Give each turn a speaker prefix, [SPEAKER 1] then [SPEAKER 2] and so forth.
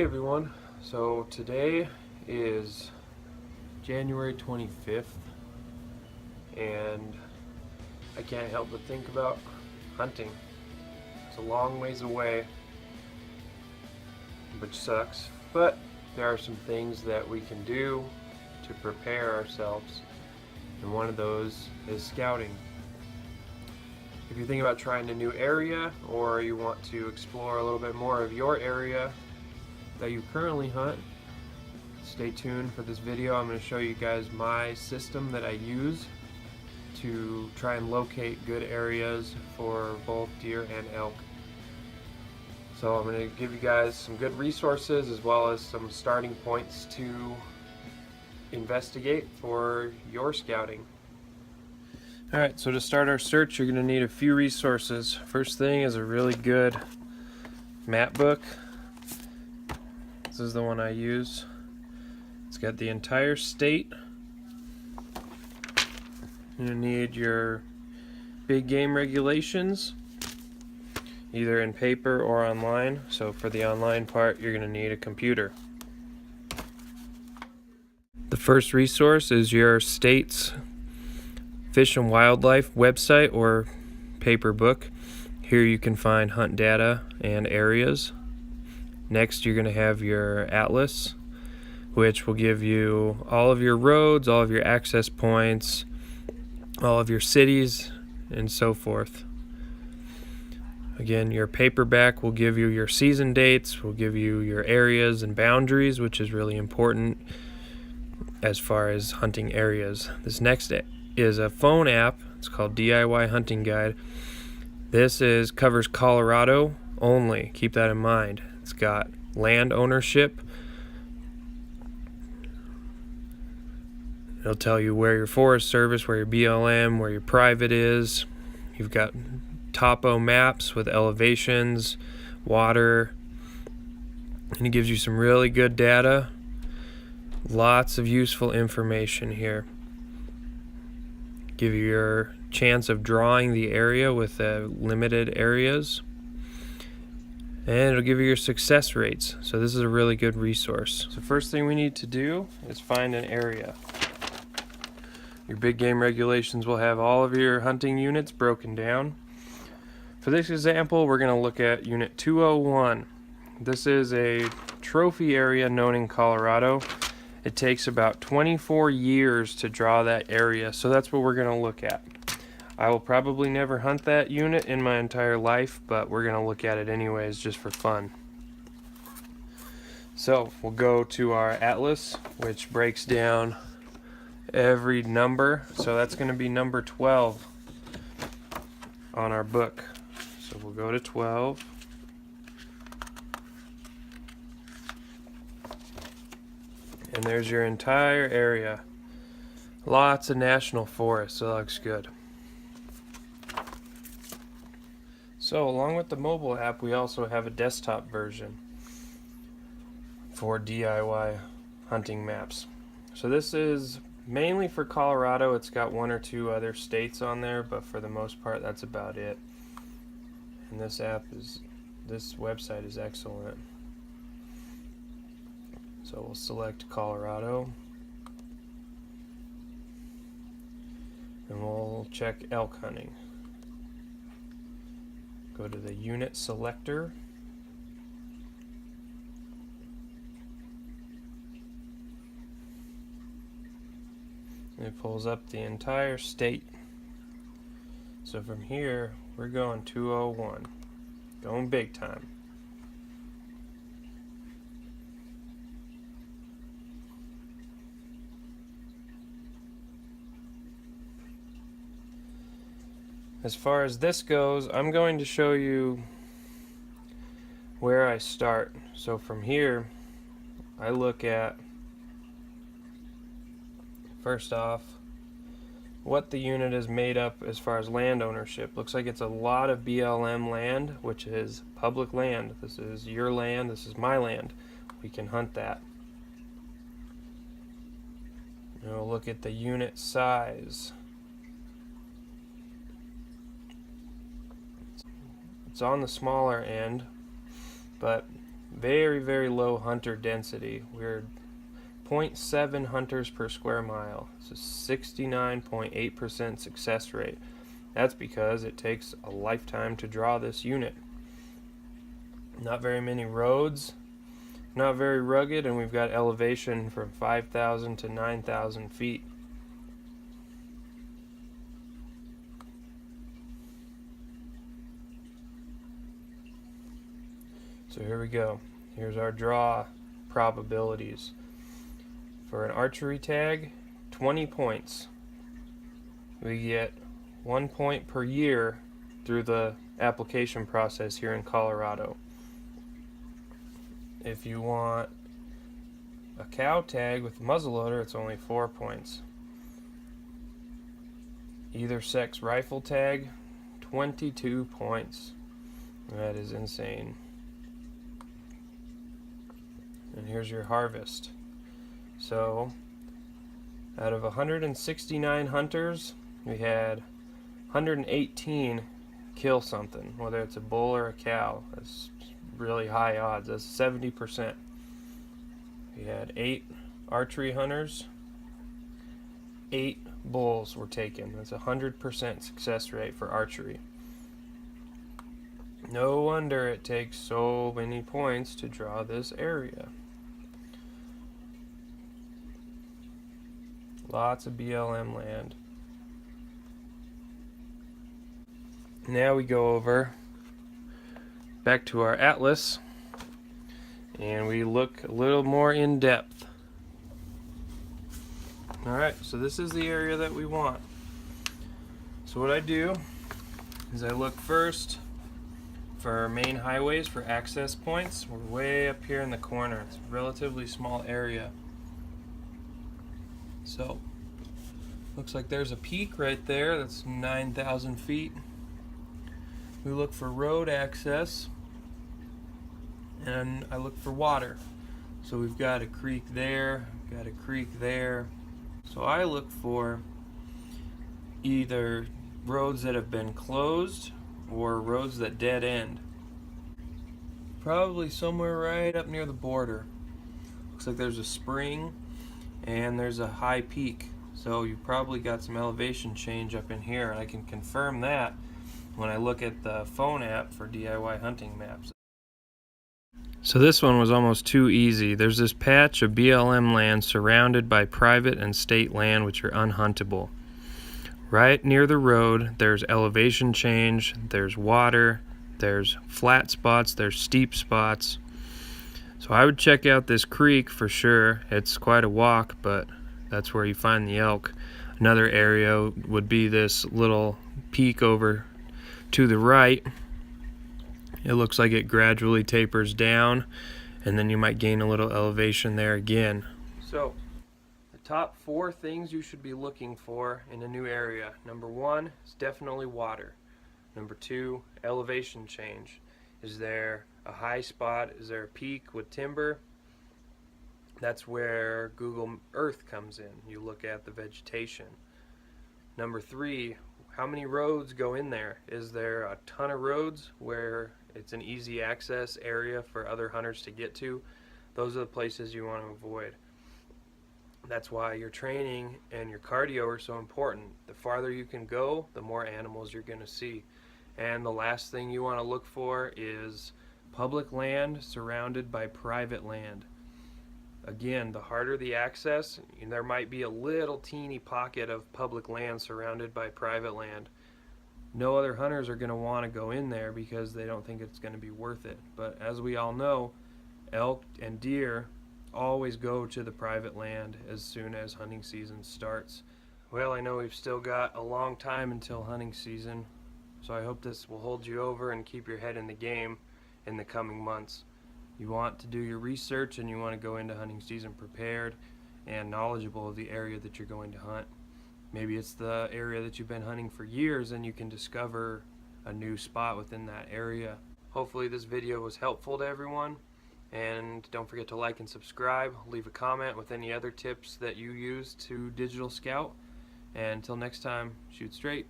[SPEAKER 1] Hey everyone, so today is January 25th and I can't help but think about hunting. It's a long ways away, which sucks, but there are some things that we can do to prepare ourselves, and one of those is scouting. If you think about trying a new area or you want to explore a little bit more of your area that you currently hunt, stay tuned for this video. I'm going to show you guys my system that I use to try and locate good areas for both deer and elk. So I'm going to give you guys some good resources as well as some starting points to investigate for your scouting. Alright, so to start our search, you're going to need a few resources. First thing is a really good map book. This is the one I use. It's got the entire state. You're going to need your big game regulations, either in paper or online. So for the online part, you're going to need a computer. The first resource is your state's Fish and Wildlife website or paper book. Here you can find hunt data and areas. Next, you're going to have your atlas, which will give you all of your roads, all of your access points, all of your cities, and so forth. Again, your paperback will give you your season dates, will give you your areas and boundaries, which is really important as far as hunting areas. This next is a phone app. It's called DIY Hunting Guide. This covers Colorado only. Keep that in mind. It's got land ownership. It'll tell you where your Forest Service, where your BLM, where your private is. You've got topo maps with elevations, water, and it gives you some really good data. Lots of useful information here. Give you your chance of drawing the area with limited areas, and it'll give you your success rates. So this is a really good resource. So first thing we need to do is find an area. Your big game regulations will have all of your hunting units broken down. For this example, we're going to look at Unit 201. This is a trophy area known in Colorado. It takes about 24 years to draw that area, so that's what we're going to look at. I will probably never hunt that unit in my entire life, but we're going to look at it anyways just for fun. So we'll go to our atlas, which breaks down every number. So that's going to be number 12 on our book. So we'll go to 12. And there's your entire area. Lots of national forests, so that looks good. So along with the mobile app, we also have a desktop version for DIY hunting maps. So this is mainly for Colorado. It's got one or two other states on there, but for the most part, that's about it. And this website is excellent. So we'll select Colorado, and we'll check elk hunting. Go to the unit selector, and it pulls up the entire state. So from here, we're going 201, going big time. As far as this goes, I'm going to show you where I start. So from here, I look at, first off, what the unit is made up as far as land ownership. Looks like it's a lot of BLM land, which is public land. This is your land, this is my land. We can hunt that. And we'll look at the unit size. It's on the smaller end, but very, very low hunter density. We're 0.7 hunters per square mile. It's a 69.8% success rate. That's because it takes a lifetime to draw this unit. Not very many roads, not very rugged, and we've got elevation from 5,000 to 9,000 feet. So here we go. Here's our draw probabilities. For an archery tag, 20 points. We get 1 point per year through the application process here in Colorado. If you want a cow tag with a muzzleloader, it's only 4 points. Either sex rifle tag, 22 points. That is insane. And here's your harvest. So, out of 169 hunters, we had 118 kill something, whether it's a bull or a cow. That's really high odds. That's 70%. We had 8 archery hunters. 8 bulls were taken. That's 100% success rate for archery. No wonder it takes so many points to draw this area. Lots of BLM land. Now we go over back to our atlas and we look a little more in depth. Alright, so this is the area that we want. So what I do is I look first for main highways for access points. We're way up here in the corner. It's a relatively small area. So, looks like there's a peak right there. That's 9,000 feet. We look for road access, and I look for water. So we've got a creek there, got a creek there. So I look for either roads that have been closed or roads that dead end. Probably somewhere right up near the border. Looks like there's a spring and there's a high peak, so you probably got some elevation change up in here, and I can confirm that when I look at the phone app for DIY hunting maps. So this one was almost too easy. There's this patch of BLM land surrounded by private and state land which are unhuntable. Right near the road there's elevation change, there's water, there's flat spots, there's steep spots. So I would check out this creek for sure. It's quite a walk, but that's where you find the elk. Another area would be this little peak over to the right. It looks like it gradually tapers down, and then you might gain a little elevation there again. So, the top 4 things you should be looking for in a new area. Number 1 is definitely water. Number 2, elevation change. Is there a high spot? Is there a peak with timber? That's where Google Earth comes in. You look at the vegetation. Number 3, how many roads go in there? Is there a ton of roads where it's an easy access area for other hunters to get to? Those are the places you want to avoid. That's why your training and your cardio are so important. The farther you can go, the more animals you're going to see. And the last thing you want to look for is public land surrounded by private land. Again, the harder the access, and there might be a little teeny pocket of public land surrounded by private land. No other hunters are going to want to go in there because they don't think it's going to be worth it. But as we all know, elk and deer always go to the private land as soon as hunting season starts. Well, I know we've still got a long time until hunting season, so I hope this will hold you over and keep your head in the game in the coming months. You want to do your research and you want to go into hunting season prepared and knowledgeable of the area that you're going to hunt. Maybe it's the area that you've been hunting for years and you can discover a new spot within that area. Hopefully this video was helpful to everyone, and don't forget to like and subscribe. Leave a comment with any other tips that you use to Digital Scout, and until next time, shoot straight.